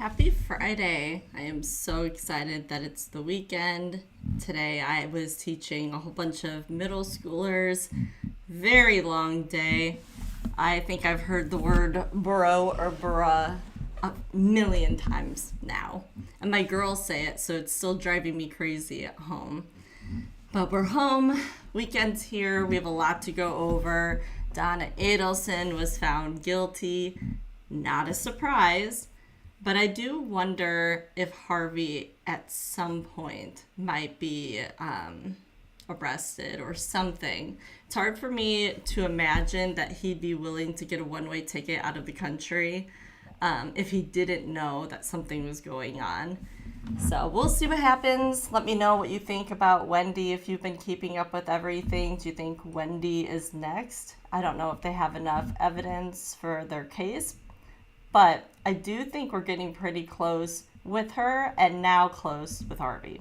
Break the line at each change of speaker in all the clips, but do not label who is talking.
Happy Friday. I am so excited that it's the weekend. Today I was teaching a whole bunch of middle schoolers. Very long day. I think I've heard the word bro or bruh a million times now. And my girls say it, so it's still driving me crazy at home. But we're home. Weekend's here. We have a lot to go over. Donna Adelson was found guilty. Not a surprise. But I do wonder if Harvey at some point might be arrested or something. It's hard for me to imagine that he'd be willing to get a one-way ticket out of the country if he didn't know that something was going on. So we'll see what happens. Let me know what you think about Wendy if you've been keeping up with everything. Do you think Wendy is next? I don't know if they have enough evidence for their case, but I do think we're getting pretty close with her and now close with Harvey.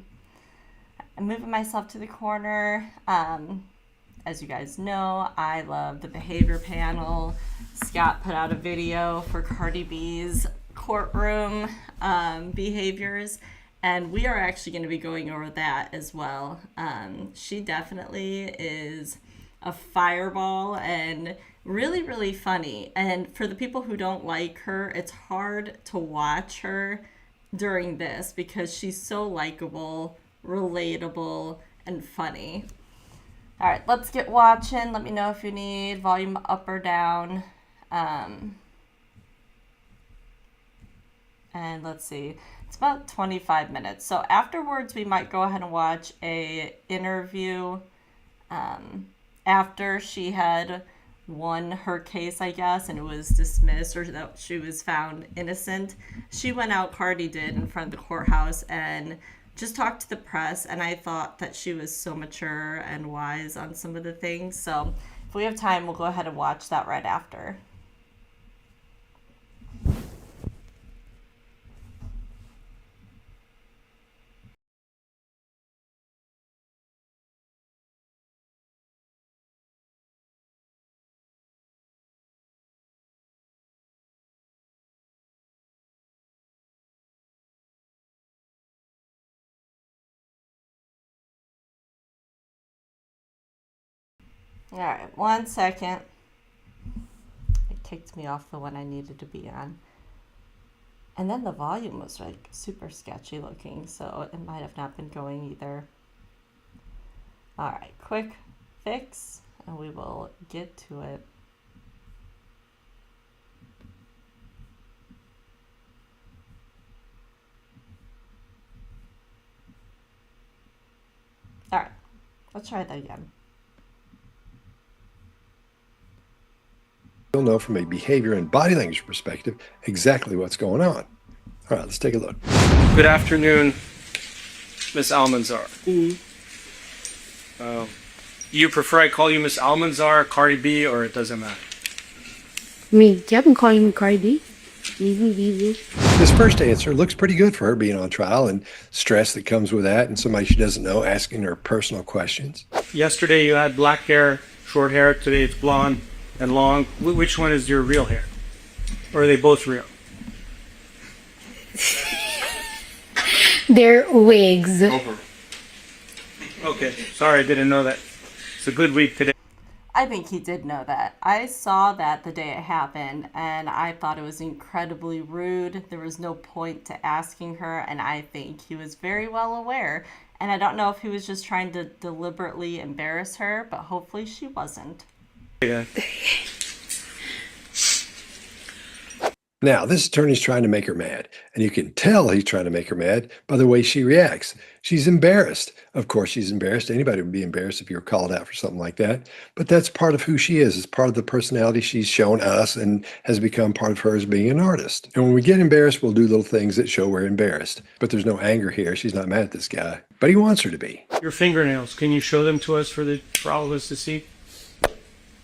I'm moving myself to the corner. As you guys know, I love the behavior panel. Scott put out a video for Cardi B's courtroom behaviors, and we are actually going to be going over that as well. She definitely is a fireball and really, really funny. And for the people who don't like her, it's hard to watch her during this because she's so likable, relatable, and funny. All right, let's get watching. Let me know if you need volume up or down. And let's see, it's about 25 minutes. So afterwards, we might go ahead and watch a interview after she had won her case, I guess, and it was dismissed, or that she was found innocent. She went out, Cardi did, in front of the courthouse and just talked to the press, and I thought that she was so mature and wise on some of the things. So if we have time, we'll go ahead and watch that right after. All right, 1 second. It kicked me off the one I needed to be on. And then the volume was like super sketchy looking, so it might have not been going either. All right, quick fix, and we will get to it. All right, let's try that again.
You'll know from a behavior and body language perspective exactly what's going on. All right, let's take a look.
Good afternoon, Miss Almanzar. You prefer I call you Miss Almanzar, Cardi B, or it doesn't matter?
Me, you been calling me Cardi. Easy.
This first answer looks pretty good for her being on trial and stress that comes with that and somebody she doesn't know asking her personal questions.
Yesterday you had black hair, short hair. Today it's blonde and long. Which one is your real hair? Or are they both real?
They're wigs.
Okay, sorry, I didn't know that. It's a good week today.
I think he did know that. I saw that the day it happened, and I thought it was incredibly rude. There was no point to asking her, and I think he was very well aware. And I don't know if he was just trying to deliberately embarrass her, but hopefully she wasn't.
Yeah.
Now, this attorney's trying to make her mad, and you can tell he's trying to make her mad by the way she reacts. She's embarrassed. Of course, she's embarrassed. Anybody would be embarrassed if you were called out for something like that. But that's part of who she is. It's part of the personality she's shown us and has become part of her as being an artist. And when we get embarrassed, we'll do little things that show we're embarrassed. But there's no anger here. She's not mad at this guy. But he wants her to be.
Your fingernails, can you show them to us for all of us to see?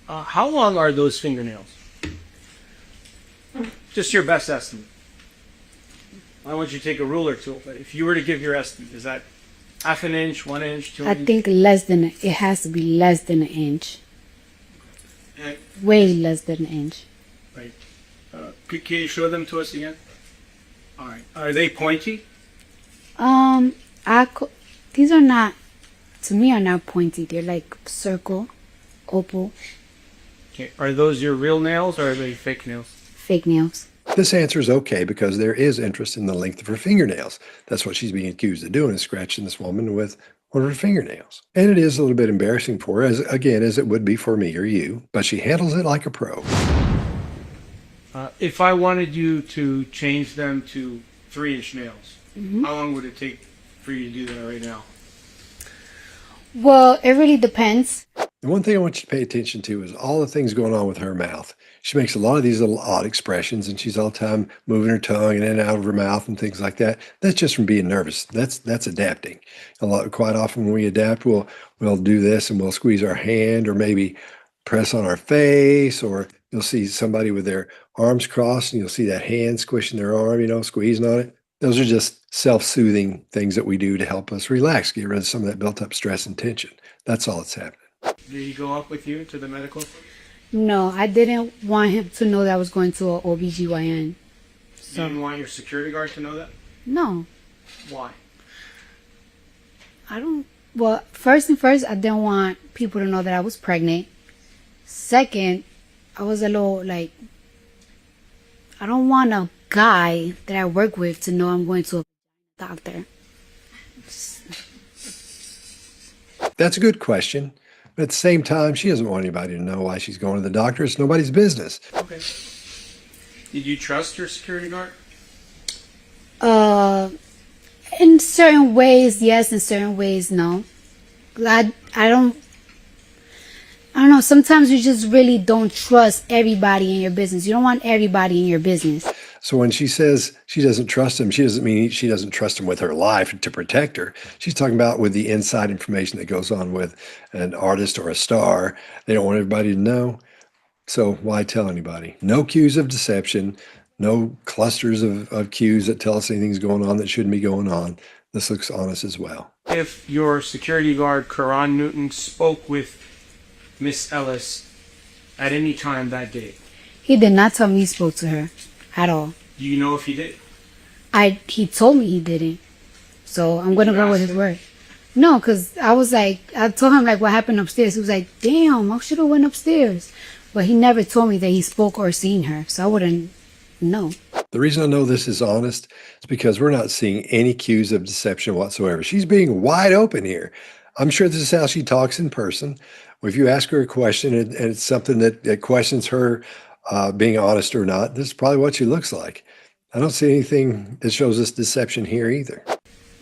How long are those fingernails? Just your best estimate. I want you to take a ruler tool, but if you were to give your estimate, is that half an inch, 1 inch, 2
I
inches?
think it has to be less than an inch. Way less than an inch.
Right. Can you show them to us again? All right. Are they pointy?
These are not, to me, are not pointy. They're like circle, oval,
Okay. Are those your real nails or are they fake nails?
fake nails.
This answer is okay because there is interest in the length of her fingernails. That's what she's being accused of doing, is scratching this woman with one of her fingernails. And it is a little bit embarrassing for her, as it would be for me or you, but she handles it like a pro.
If I wanted you to change them to 3-inch nails, how long would it take for you to do that right now?
Well, it really depends.
The one thing I want you to pay attention to is all the things going on with her mouth. She makes a lot of these little odd expressions, and she's all the time moving her tongue in and out of her mouth and things like that. That's just from being nervous. That's adapting. Quite often when we adapt, we'll do this and we'll squeeze our hand or maybe press on our face, or you'll see somebody with their arms crossed and you'll see that hand squishing their arm, squeezing on it. Those are just self-soothing things that we do to help us relax, get rid of some of that built up stress and tension. That's all that's happening.
Did he go up with you to the medical?
No, I didn't want him to know that I was going to a OBGYN.
You didn't want your security guard to know that?
No,
Why?
well, first, I didn't want people to know that I was pregnant. Second, I was a little like, I don't want a guy that I work with to know I'm going to a doctor.
That's a good question. But at the same time, she doesn't want anybody to know why she's going to the doctor. It's nobody's business.
Okay. Did you trust your security guard?
In certain ways, yes. In certain ways, no. I don't know. Sometimes you just really don't trust everybody in your business. You don't want everybody in your business.
So when she says she doesn't trust him, she doesn't mean she doesn't trust him with her life to protect her. She's talking about with the inside information that goes on with an artist or a star. They don't want everybody to know. So why tell anybody? No cues of deception, no clusters of cues that tell us anything's going on that shouldn't be going on. This looks honest as well.
If your security guard, Karan Newton, spoke with Miss Ellis at any time that day,
He did not tell me he spoke to her at all.
do you know if he did?
He told me he didn't. So I'm going to go with his word. No, because I told him like what happened upstairs. He was like, damn, I should have went upstairs. But he never told me that he spoke or seen her. So I wouldn't know.
The reason I know this is honest is because we're not seeing any cues of deception whatsoever. She's being wide open here. I'm sure this is how she talks in person. If you ask her a question and it's something that questions her being honest or not, this is probably what she looks like. I don't see anything that shows us deception here either.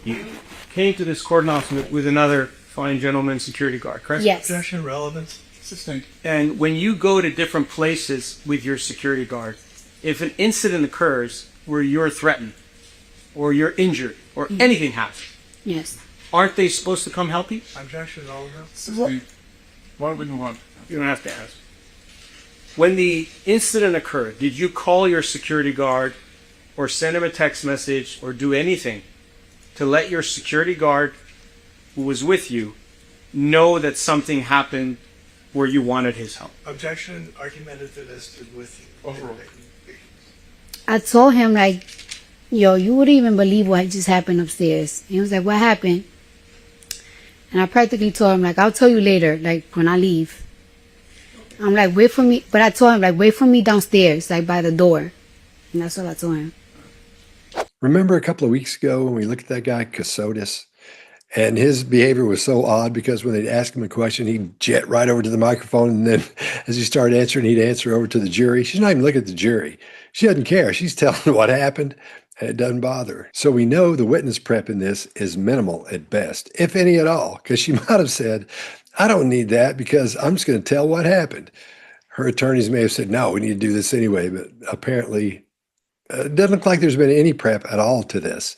You came to this court announcement with another fine gentleman security guard, correct?
Yes.
Objection, relevance, sustained.
And when you go to different places with your security guard, if an incident occurs where you're threatened or you're injured or anything happens,
Yes.
aren't they supposed to come help you?
Objection, relevance, sustained. Why don't we move on?
You don't have to ask. When the incident occurred, did you call your security guard or send him a text message or do anything to let your security guard who was with you know that something happened where you wanted his help?
Objection, argumentative with you. Overruled.
I told him like, yo, you wouldn't even believe what just happened upstairs. And he was like, what happened? And I practically told him like, I'll tell you later, like when I leave. I'm like, wait for me. But I told him like, wait for me downstairs, like by the door. And that's all I told him.
Remember a couple of weeks ago when we looked at that guy, Casotis? And his behavior was so odd because when they'd ask him a question, he'd jet right over to the microphone. And then as he started answering, he'd answer over to the jury. She's not even looking at the jury. She doesn't care. She's telling what happened, and it doesn't bother her. So we know the witness prep in this is minimal at best, if any at all, because she might have said, I don't need that because I'm just going to tell what happened. Her attorneys may have said, no, we need to do this anyway. But apparently, it doesn't look like there's been any prep at all to this.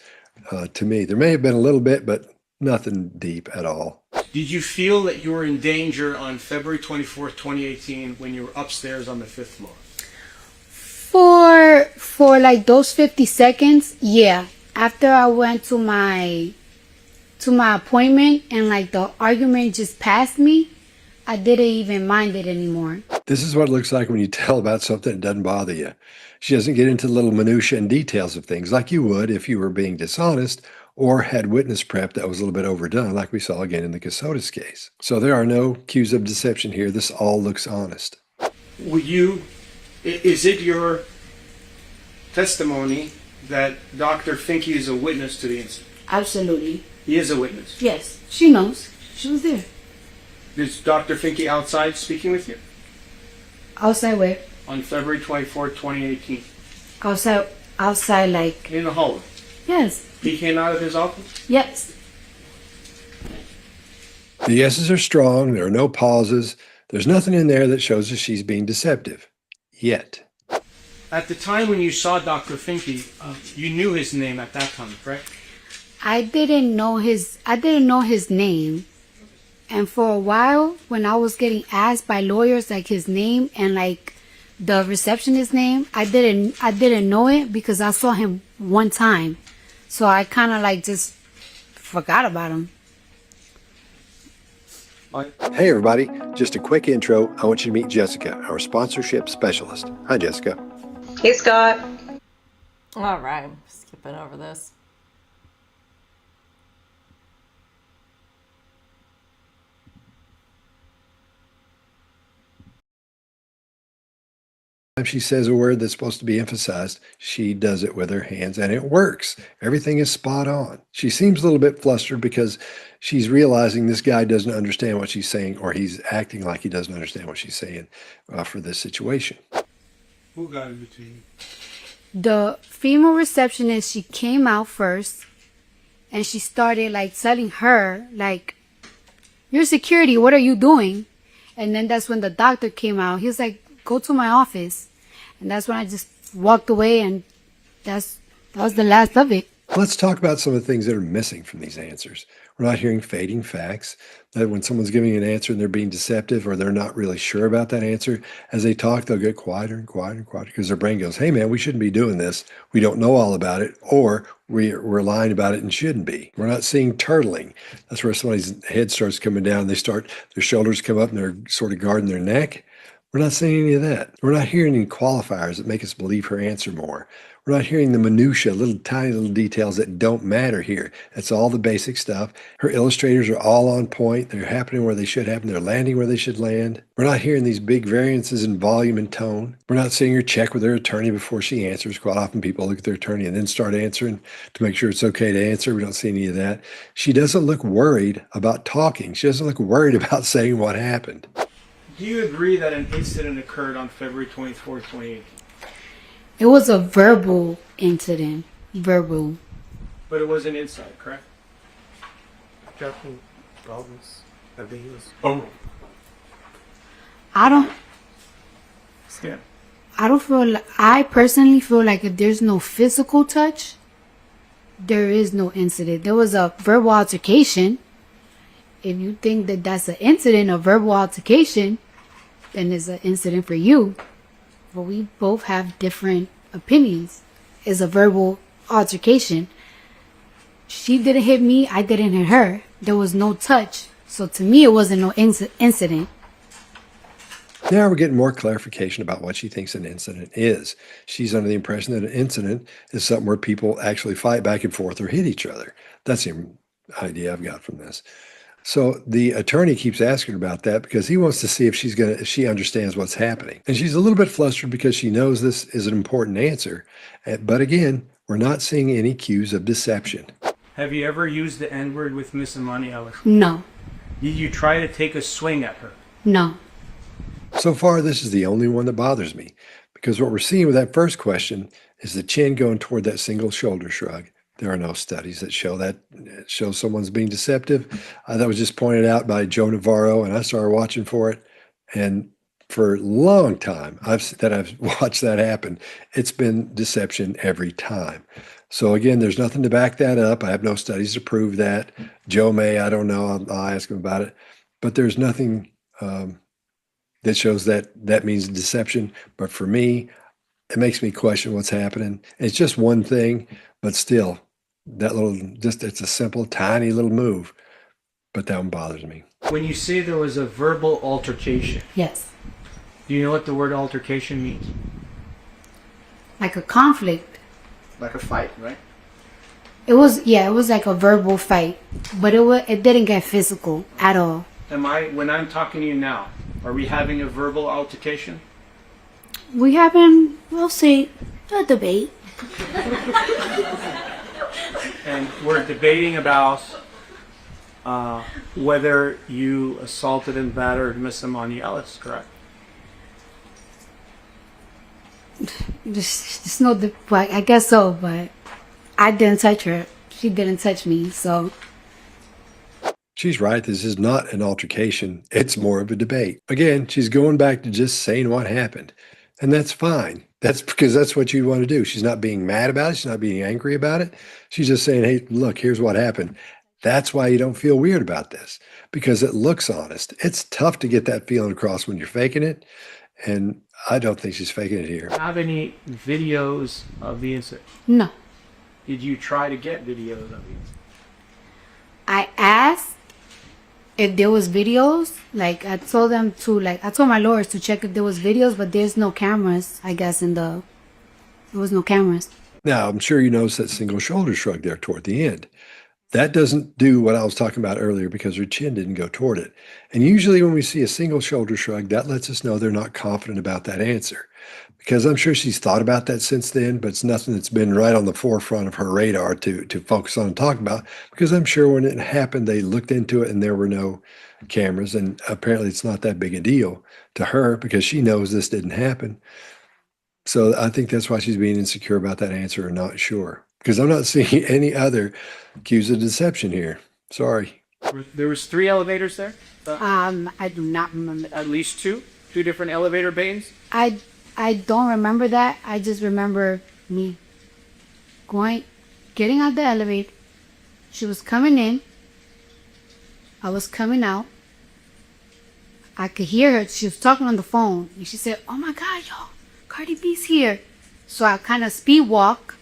To me, there may have been a little bit, but nothing deep at all.
Did you feel that you were in danger on February 24th, 2018 when you were upstairs on the 5th floor?
For like those 50 seconds, yeah. After I went to my appointment and like the argument just passed me, I didn't even mind it anymore.
This is what it looks like when you tell about something that doesn't bother you. She doesn't get into the little minutiae and details of things like you would if you were being dishonest or had witness prep that was a little bit overdone, like we saw again in the Casotis case. So there are no cues of deception here. This all looks honest.
Is it your testimony that Dr. Finke is a witness to the incident?
Absolutely.
He is a witness.
Yes. She knows. She was there.
Is Dr. Finke outside speaking with you?
Outside where?
On February 24th, 2018.
Outside like...
In the hallway.
Yes.
He came out of his office?
Yes.
The yeses are strong. There are no pauses. There's nothing in there that shows that she's being deceptive. Yet.
At the time when you saw Dr. Finke, you knew his name at that time, correct?
I didn't know his name. And for a while, when I was getting asked by lawyers like his name and like the receptionist's name, I didn't know it because I saw him one time. So I kind of like just forgot about him.
Hey everybody, just a quick intro. I want you to meet Jessica, our sponsorship specialist. Hi Jessica.
Hey, Scott.
All right, skipping over this.
If she says a word that's supposed to be emphasized, she does it with her hands and it works. Everything is spot on. She seems a little bit flustered because she's realizing this guy doesn't understand what she's saying, or he's acting like he doesn't understand what she's saying for this situation.
Who got in between you?
The female receptionist, she came out first and she started like telling her like, "You're security, what are you doing?" And then that's when the doctor came out. He was like, "Go to my office." And that's when I just walked away, and that was the last of it.
Let's talk about some of the things that are missing from these answers. We're not hearing fading facts, that when someone's giving an answer and they're being deceptive or they're not really sure about that answer, as they talk, they'll get quieter and quieter and quieter because their brain goes, "Hey man, we shouldn't be doing this. We don't know all about it," or we're lying about it and shouldn't be. We're not seeing turtling. That's where somebody's head starts coming down. Their shoulders come up and they're sort of guarding their neck. We're not seeing any of that. We're not hearing any qualifiers that make us believe her answer more. We're not hearing the minutia, tiny little details that don't matter here. It's all the basic stuff. Her illustrators are all on point. They're happening where they should happen. They're landing where they should land. We're not hearing these big variances in volume and tone. We're not seeing her check with her attorney before she answers. Quite often people look at their attorney and then start answering to make sure it's okay to answer. We don't see any of that. She doesn't look worried about talking. She doesn't look worried about saying what happened.
Do you agree that an incident occurred on February 24th, 2018?
It was a verbal incident. Verbal.
But it was an inside, correct?
Captain Robbins, I think he was.
Oh.
I don't feel, I personally feel like if there's no physical touch, there is no incident. There was a verbal altercation. If you think that that's an incident, a verbal altercation, then it's an incident for you. But we both have different opinions. It's a verbal altercation. She didn't hit me, I didn't hit her. There was no touch. So to me, it wasn't no incident.
Now we're getting more clarification about what she thinks an incident is. She's under the impression that an incident is something where people actually fight back and forth or hit each other. That's the idea I've got from this. So the attorney keeps asking her about that because he wants to see if she understands what's happening. And she's a little bit flustered because she knows this is an important answer. But again, we're not seeing any cues of deception.
Have you ever used the N-word with Miss Imani Ellis?
No.
Did you try to take a swing at her?
No.
So far, this is the only one that bothers me because what we're seeing with that first question is the chin going toward that single shoulder shrug. There are no studies that show someone's being deceptive. That was just pointed out by Joe Navarro, and I started watching for it. And for a long time I've watched that happen, it's been deception every time. So again, there's nothing to back that up. I have no studies to prove that. Joe may, I don't know. I'll ask him about it. But there's nothing that shows that means deception. But for me, it makes me question what's happening. It's just one thing, but still, it's a simple, tiny little move, but that one bothers me.
When you say there was a verbal altercation,
Yes.
do you know what the word altercation means?
Like a conflict.
Like a fight, right?
It was like a verbal fight, but it didn't get physical at all.
When I'm talking to you now, are we having a verbal altercation?
We having, we'll say, a debate.
And we're debating about whether you assaulted and battered Miss Amani Ellis, correct?
Just no, I guess so, but I didn't touch her. She didn't touch me, so.
She's right. This is not an altercation. It's more of a debate. Again, she's going back to just saying what happened. And that's fine. That's because that's what you want to do. She's not being mad about it. She's not being angry about it. She's just saying, hey, look, here's what happened. That's why you don't feel weird about this, because it looks honest. It's tough to get that feeling across when you're faking it. And I don't think she's faking it here.
Have any videos of the incident?
No.
Did you try to get videos of the incident?
I asked if there was videos. Like, I told my lawyers to check if there was videos, but there's no cameras, I guess, there was no cameras.
Now, I'm sure you noticed that single shoulder shrug there toward the end. That doesn't do what I was talking about earlier because her chin didn't go toward it. And usually when we see a single shoulder shrug, that lets us know they're not confident about that answer. Because I'm sure she's thought about that since then, but it's nothing that's been right on the forefront of her radar to focus on and talk about. Because I'm sure when it happened, they looked into it and there were no cameras. And apparently it's not that big a deal to her because she knows this didn't happen. So I think that's why she's being insecure about that answer or not sure. Because I'm not seeing any other cues of deception here. Sorry.
There was 3 elevators there?
I do not remember.
At least 2? 2 different elevator bays?
I don't remember that. I just remember me getting out the elevator. She was coming in. I was coming out. I could hear her. She was talking on the phone. And she said, oh my God, yo, Cardi B's here. So I kind of speed walk,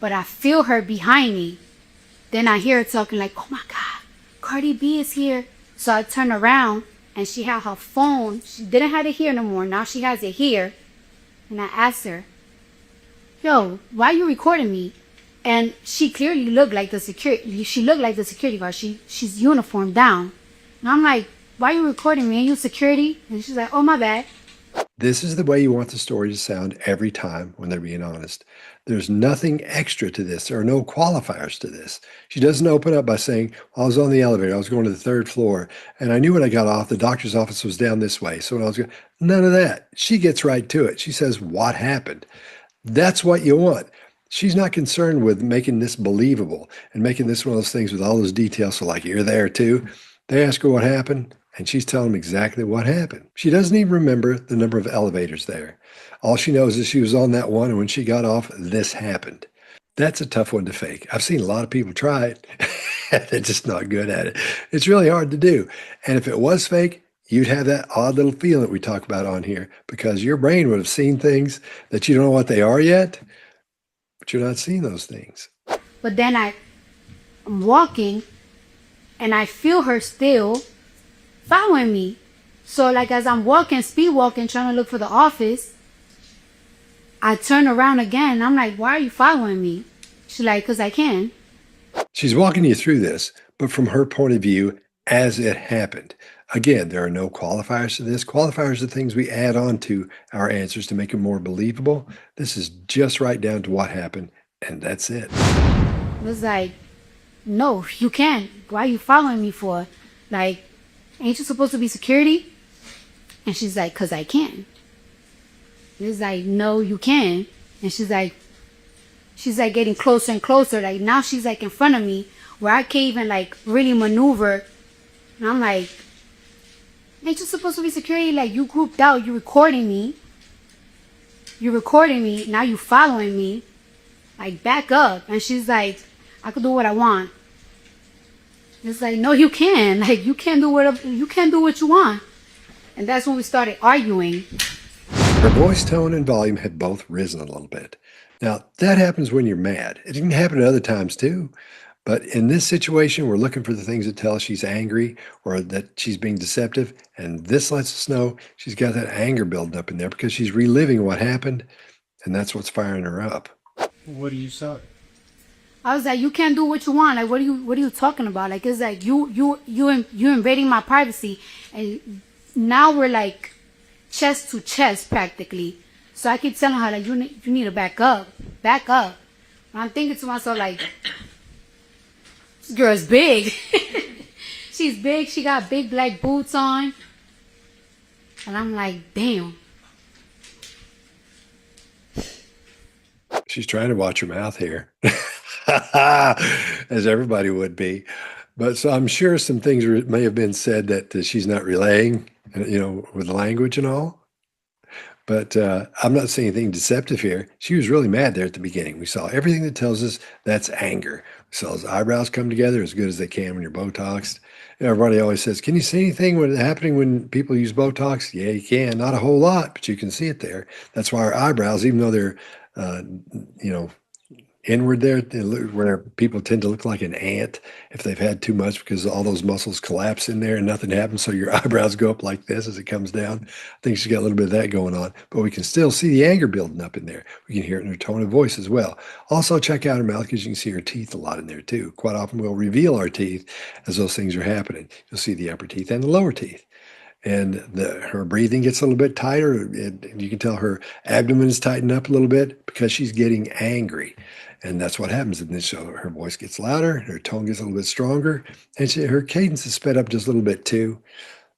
but I feel her behind me. Then I hear her talking like, oh my God, Cardi B is here. So I turn around and she had her phone. She didn't have it here no more. Now she has it here. And I asked her, yo, why are you recording me? And she clearly looked like the security. She looked like the security guard. She's uniformed down. And I'm like, why are you recording me? Are you security? And she's like, oh, my bad.
This is the way you want the story to sound every time when they're being honest. There's nothing extra to this. There are no qualifiers to this. She doesn't open up by saying, well, I was on the elevator. I was going to the 3rd floor. And I knew when I got off, the doctor's office was down this way. So when I was going, none of that. She gets right to it. She says, what happened? That's what you want. She's not concerned with making this believable and making this one of those things with all those details. So like, you're there too. They ask her what happened. And she's telling them exactly what happened. She doesn't even remember the number of elevators there. All she knows is she was on that one, and when she got off, this happened. That's a tough one to fake. I've seen a lot of people try it. They're just not good at it. It's really hard to do. And if it was fake, you'd have that odd little feeling that we talk about on here because your brain would have seen things that you don't know what they are yet, but you're not seeing those things.
But then I'm walking, and I feel her still following me. So like as I'm walking, speed walking, trying to look for the office, I turn around again. And I'm like, why are you following me? She's like, because I can.
She's walking you through this, but from her point of view, as it happened. Again, there are no qualifiers to this. Qualifiers are things we add on to our answers to make them more believable. This is just right down to what happened, and that's it.
It was like, no, you can't. Why are you following me for? Like, ain't you supposed to be security? And she's like, because I can. It's like, no, you can. And she's like getting closer and closer. Like now she's like in front of me where I can't even like really maneuver. And I'm like, ain't you supposed to be security? Like you grouped out, you're recording me. Now you following me. Like back up. And she's like, I could do what I want. It's like, no, you can. Like you can't do what you want. And that's when we started arguing.
Her voice tone and volume had both risen a little bit. Now, that happens when you're mad. It can happen at other times too. But in this situation, we're looking for the things that tell us she's angry or that she's being deceptive. And this lets us know she's got that anger building up in there because she's reliving what happened. And that's what's firing her up.
What do you say?
I was like, you can't do what you want. Like, what are you talking about? Like, it's like you invading my privacy, and now we're like chest to chest practically. So I keep telling her like, you need to back up. And I'm thinking to myself like, this girl's big. She's big. She got big black boots on, and I'm like, damn.
She's trying to watch her mouth here, as everybody would be. But so I'm sure some things may have been said that she's not relaying, with the language and all. But I'm not seeing anything deceptive here. She was really mad there at the beginning. We saw everything that tells us that's anger. We saw his eyebrows come together as good as they can when you're Botoxed. Everybody always says, can you see anything happening when people use Botox? Yeah, you can. Not a whole lot, but you can see it there. That's why our eyebrows, even though they're, inward there, where people tend to look like an ant if they've had too much because all those muscles collapse in there and nothing happens. So your eyebrows go up like this as it comes down. I think she's got a little bit of that going on, but we can still see the anger building up in there. We can hear it in her tone of voice as well. Also check out her mouth because you can see her teeth a lot in there too. Quite often we'll reveal our teeth as those things are happening. You'll see the upper teeth and the lower teeth. And her breathing gets a little bit tighter. And you can tell her abdomen is tightened up a little bit because she's getting angry. And that's what happens. And then her voice gets louder, her tone gets a little bit stronger, and her cadence is sped up just a little bit too.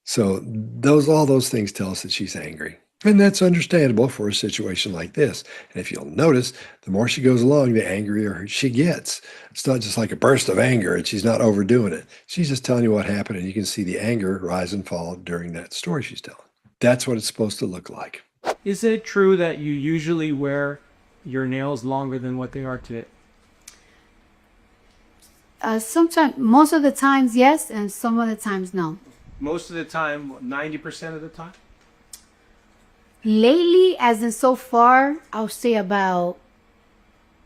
So all those things tell us that she's angry. And that's understandable for a situation like this. And if you'll notice, the more she goes along, the angrier she gets. It's not just like a burst of anger and she's not overdoing it. She's just telling you what happened, and you can see the anger rise and fall during that story she's telling. That's what it's supposed to look like.
Is it true that you usually wear your nails longer than what they are today?
Sometimes, most of the times, yes, and some of the times, no.
Most of the time, 90% of the time?
Lately, as in so far, I'll say about,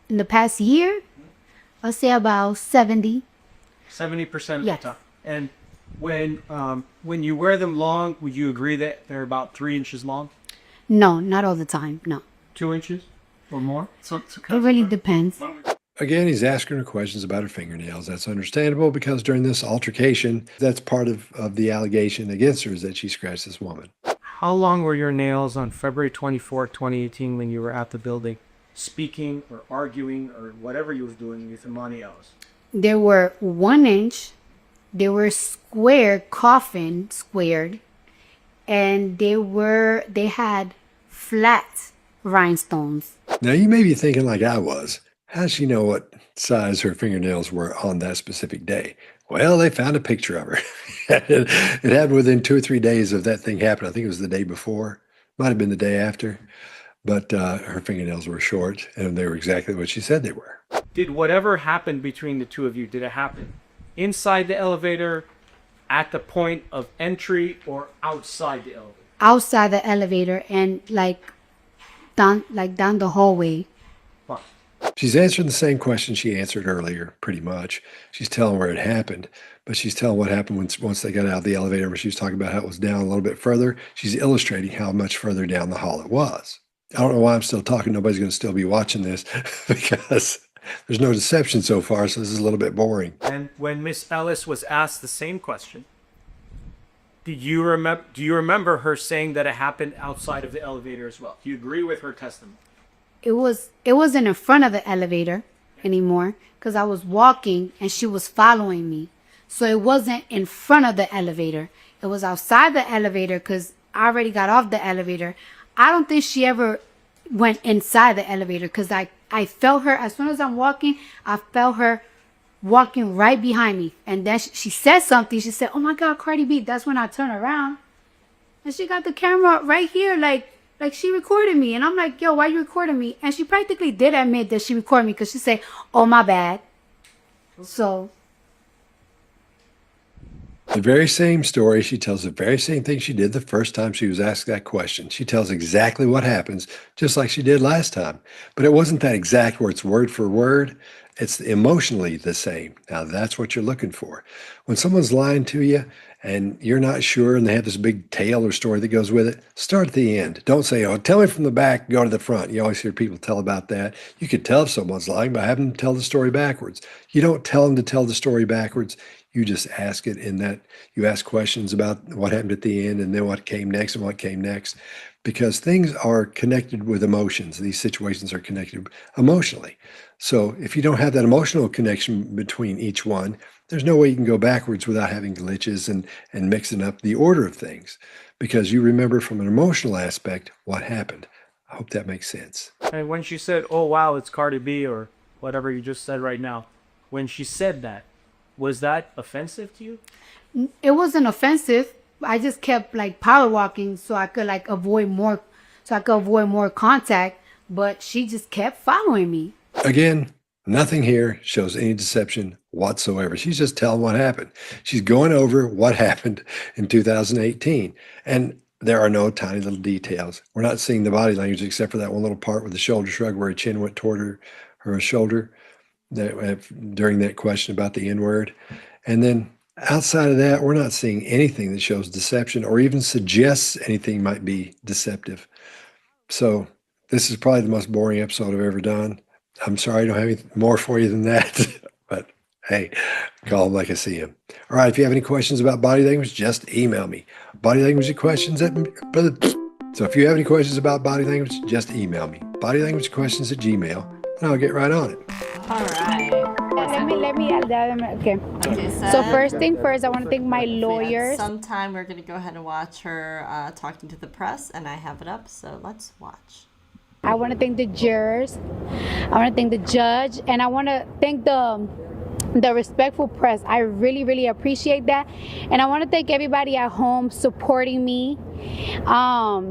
in the past year, I'll say about 70.
70% of
Yes.
the time. And when you wear them long, would you agree that they're about 3 inches long?
No, not all the time, no.
2 inches or more?
It really depends.
Again, he's asking her questions about her fingernails. That's understandable because during this altercation, that's part of the allegation against her is that she scratched this woman.
How long were your nails on February 24, 2018 when you were at the building speaking or arguing or whatever you was doing with somebody else?
They were 1 inch. They were squared, and they had flat rhinestones.
Now, you may be thinking like I was, how does she know what size her fingernails were on that specific day? Well, they found a picture of her. It happened within 2 or 3 days of that thing happened. I think it was the day before. Might have been the day after. But her fingernails were short, and they were exactly what she said they were.
Did whatever happened between the two of you, did it happen inside the elevator, at the point of entry, or outside the elevator?
Outside the elevator and down the hallway.
Fine.
She's answering the same question she answered earlier, pretty much. She's telling where it happened, but she's telling what happened once they got out of the elevator, where she was talking about how it was down a little bit further. She's illustrating how much further down the hall it was. I don't know why I'm still talking. Nobody's going to still be watching this because there's no deception so far, so this is a little bit boring.
And when Miss Ellis was asked the same question, do you remember her saying that it happened outside of the elevator as well? Do you agree with her testimony?
It wasn't in front of the elevator anymore because I was walking and she was following me. So it wasn't in front of the elevator. It was outside the elevator because I already got off the elevator. I don't think she ever went inside the elevator because I felt her as soon as I'm walking. I felt her walking right behind me, and then she said something. She said, "Oh my God, Cardi B." That's when I turned around, and she got the camera right here, like she recorded me. And I'm like, "Yo, why you recording me?" And she practically did admit that she recorded me because she said, "Oh my bad." So
the very same story. She tells the very same thing she did the first time she was asked that question. She tells exactly what happens, just like she did last time. But it wasn't that exact where it's word for word. It's emotionally the same. Now, that's what you're looking for. When someone's lying to you and you're not sure and they have this big tale or story that goes with it, start at the end. Don't say, oh, tell me from the back, go to the front. You always hear people tell about that. You could tell if someone's lying by having them tell the story backwards. You don't tell them to tell the story backwards. You just ask it in that you ask questions about what happened at the end and then what came next and what came next, because things are connected with emotions. These situations are connected emotionally. So if you don't have that emotional connection between each one, there's no way you can go backwards without having glitches and mixing up the order of things, because you remember from an emotional aspect what happened. I hope that makes sense.
And when she said, oh, wow, it's Cardi B or whatever you just said right now, when she said that, was that offensive to you?
It wasn't offensive. I just kept like power walking so I could like avoid more contact, but she just kept following me.
Again, nothing here shows any deception whatsoever. She's just telling what happened. She's going over what happened in 2018. And there are no tiny little details. We're not seeing the body language except for that one little part with the shoulder shrug where her chin went toward her shoulder during that question about the N-word. And then outside of that, we're not seeing anything that shows deception or even suggests anything might be deceptive. So this is probably the most boring episode I've ever done. I'm sorry I don't have any more for you than that, but hey, call them like I see them. All right, if you have any questions about body language, just email me. Body language questions at So if you have any questions about body language, just email me. bodylanguagequestions@gmail.com, and I'll get right on it.
All right.
Okay.
Okay,
So first thing first, I want to thank my lawyers.
Sometime we're going to go ahead and watch her talking to the press, and I have it up, so let's watch.
I want to thank the jurors. I want to thank the judge, and I want to thank the respectful press. I really, really appreciate that, and I want to thank everybody at home supporting me. I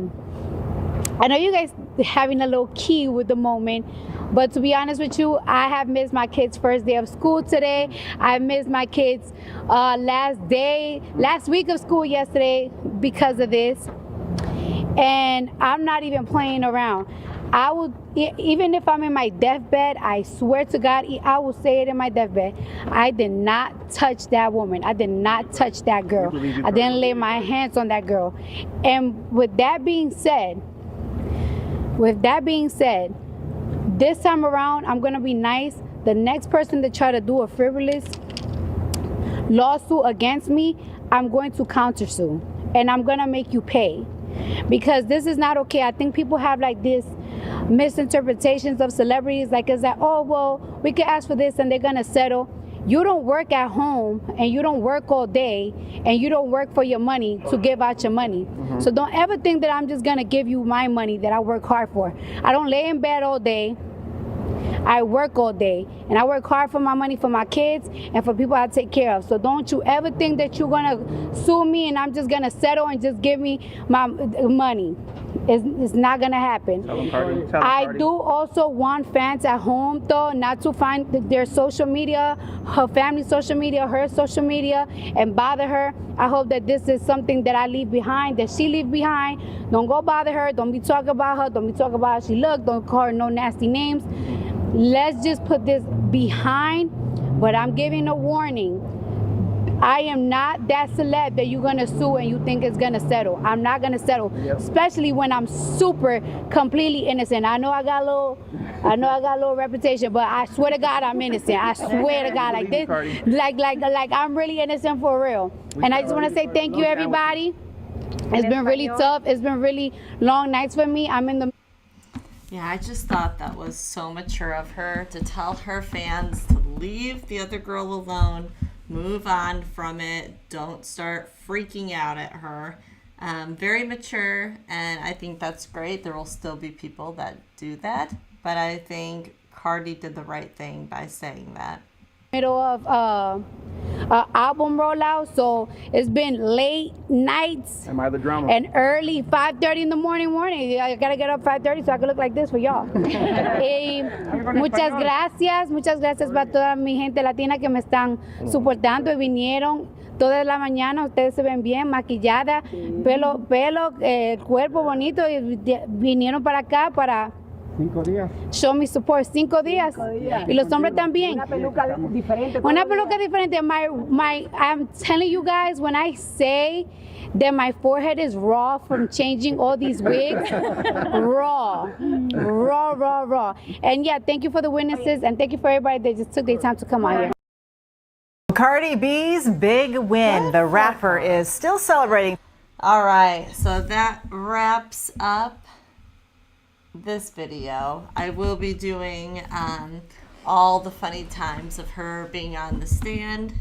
know you guys having a little key with the moment, but to be honest with you, I have missed my kids' first day of school today. I missed my kids' last week of school yesterday because of this, and I'm not even playing around. I would, even if I'm in my deathbed, I swear to God, I will say it in my deathbed. I did not touch that woman. I did not touch that girl. I didn't lay my hands on that girl. And with that being said, this time around, I'm gonna be nice. The next person to try to do a frivolous lawsuit against me, I'm going to countersue, and I'm gonna make you pay, because this is not okay. I think people have like this misinterpretations of celebrities, like it's like, oh well, we can ask for this and they're gonna settle. You don't work at home, and you don't work all day, and you don't work for your money to give out your money. So don't ever think that I'm just gonna give you my money that I work hard for. I don't lay in bed all day. I work all day, and I work hard for my money, for my kids, and for people I take care of. So don't you ever think that you're gonna sue me and I'm just gonna settle and just give me my money. It's not gonna happen. I do also want fans at home though not to find their social media, her family's social media, her social media, and bother her. I hope that this is something that I leave behind, that she leave behind. Don't go bother her. Don't be talking about her. Don't be talking about how she look. Don't call her no nasty names. Let's just put this behind. But I'm giving a warning. I am not that celeb that you're gonna sue and you think it's gonna settle. I'm not gonna settle, especially when I'm super completely innocent. I know I got a little reputation, but I swear to God I'm innocent. I swear to God, like this, like I'm really innocent for real. And I just want to say thank you, everybody. It's been really tough. It's been really long nights for me. I'm in the.
Yeah, I just thought that was so mature of her to tell her fans to leave the other girl alone. Move on from it. Don't start freaking out at her. Very mature, and I think that's great. There will still be people that do that, but I think Cardi did the right thing by saying that.
Middle of album rollout, so it's been late nights.
Am I the drama?
And early 5:30 in the morning. I gotta get up 5:30 so I can look like this for y'all. Muchas gracias para toda mi gente latina que me están soportando y vinieron toda la mañana. Ustedes se ven bien maquillada, pelo, el cuerpo bonito, y vinieron para acá para
5 días.
Show me support 5 días. Y los hombres también.
Una peluca diferente.
Una peluca diferente. I'm telling you guys, when I say that my forehead is raw from changing all these wigs, raw. And yeah, thank you for the witnesses and thank you for everybody that just took their time to come out here.
Cardi B's big win. The rapper is still celebrating.
All right, so that wraps up this video. I will be doing all the funny times of her being on the stand.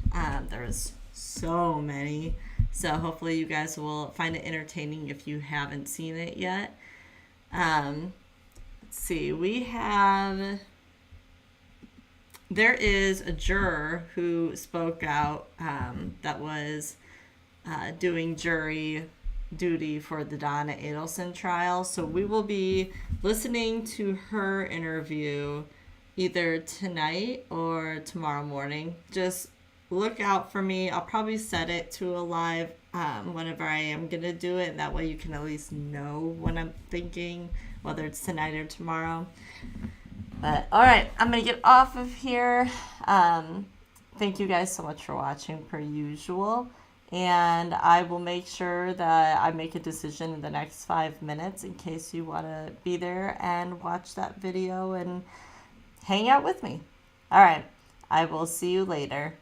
There's so many, so hopefully you guys will find it entertaining if you haven't seen it yet. Let's see, there is a juror who spoke out that was doing jury duty for the Donna Adelson trial. So we will be listening to her interview either tonight or tomorrow morning. Just look out for me. I'll probably set it to a live whenever I am going to do it. And that way you can at least know what I'm thinking, whether it's tonight or tomorrow. But all right, I'm going to get off of here. Thank you guys so much for watching per usual. And I will make sure that I make a decision in the next 5 minutes in case you want to be there and watch that video and hang out with me. All right, I will see you later.